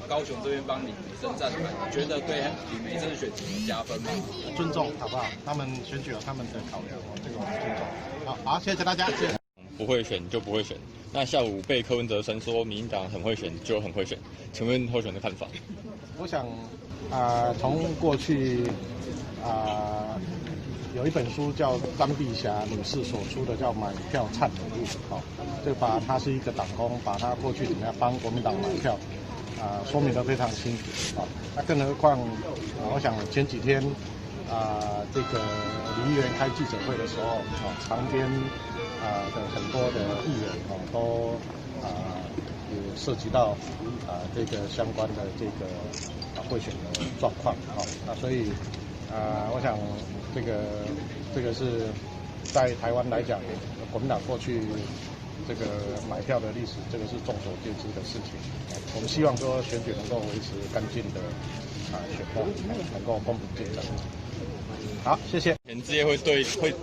高雄这边帮李梅珍站台，你觉得对李梅珍的选情有加分吗？尊重好不好？他们选举有他们的考量，这个我们尊重。好，谢谢大家，谢谢。不会选就不会选。那下午被柯文哲声说民进党很会选就很会选，请问候选人的看法？我想从过去有一本书叫张碧霞女士所出的叫《买票忏悔录》，就把她是一个党工，把她过去怎么样帮国民党买票，说明得非常清楚。那更何况，我想前几天这个李议员开记者会的时候，长边的很多的议员都也涉及到这个相关的这个贿选的状况，那所以我想这个是在台湾来讲，国民党过去这个买票的历史，这个是众所皆知的事情。我们希望说选举能够维持干净的选票，能够公平竞争。好，谢谢。前之夜会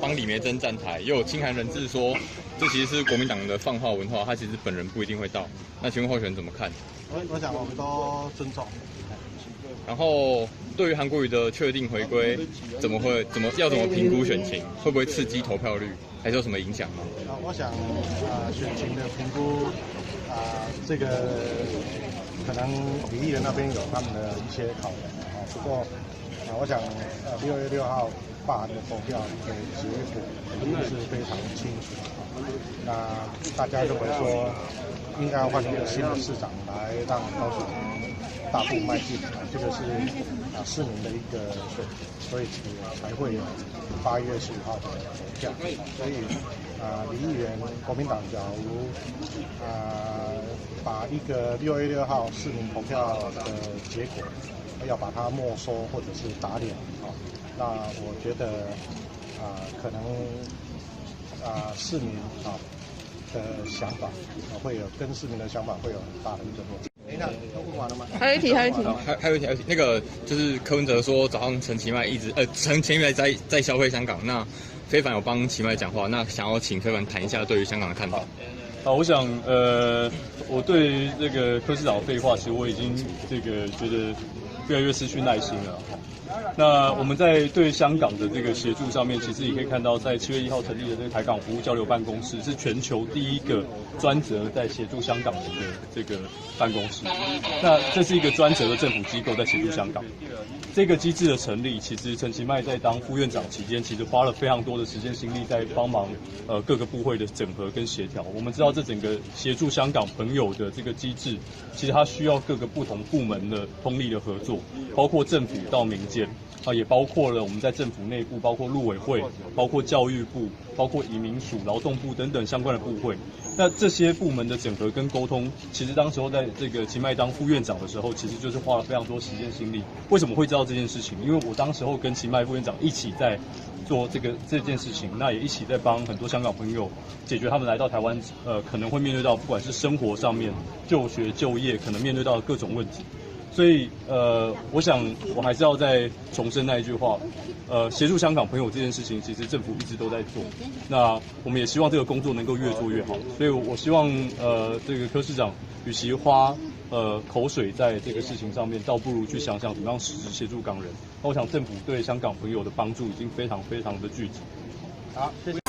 帮李梅珍站台，又有清寒人士说，这其实是国民党的放话文化，他其实本人不一定会到。那请问候选人怎么看？我想我们都尊重。然后对于韩国瑜的确定回归，怎么评估选情？会不会刺激投票率？还是有什么影响吗？我想选情的评估这个可能李议员那边有他们的一些考量不过我想6月6号罢韩的投票的结果肯定是非常清楚那大家认为说应该要换一个新的市长来让高雄大步迈进，这个是市民的一个选择，所以才会有8月15号的投票。所以李议员国民党假如把一个6月6号市民投票的结果要把它没收或者是打脸那我觉得可能市民的想法会有跟市民的想法会有很大的一个落差。等一下，都问完了吗？还有一题，那个就是柯文哲说早上陈其迈陈其迈在消费香港，那非凡有帮其迈讲话，那想要请非凡谈一下对于香港的看法。我想我对于这个柯市长的废话，其实我已经觉得越来越失去耐心了。那我们在对香港的这个协助上面，其实也可以看到，在7月1号成立的这个台港服务交流办公室，是全球第一个专责在协助香港人的这个办公室。那这是一个专责的政府机构在协助香港。这个机制的成立，其实陈其迈在当副院长期间，其实花了非常多的时间心力在帮忙各个部会的整合跟协调。我们知道这整个协助香港朋友的这个机制，其实它需要各个不同部门的通力的合作，包括政府到民间。也包括了我们在政府内部，包括陆委会，包括教育部，包括移民署、劳动部等等相关的部会。那这些部门的整合跟沟通，其实当时候在这个其迈当副院长的时候，其实就是花了非常多时间心力。为什么会知道这件事情？因为我当时候跟其迈副院长一起在做这件事情，那也一起在帮很多香港朋友解决他们来到台湾可能会面对到不管是生活上面、就学、就业可能面对到的各种问题。所以我想我还是要再重申那一句话，协助香港朋友这件事情，其实政府一直都在做。那我们也希望这个工作能够越做越好。所以我希望这个柯市长与其花口水在这个事情上面，倒不如去想想怎么样实质协助港人。那我想政府对香港朋友的帮助已经非常非常的具体。好，谢谢。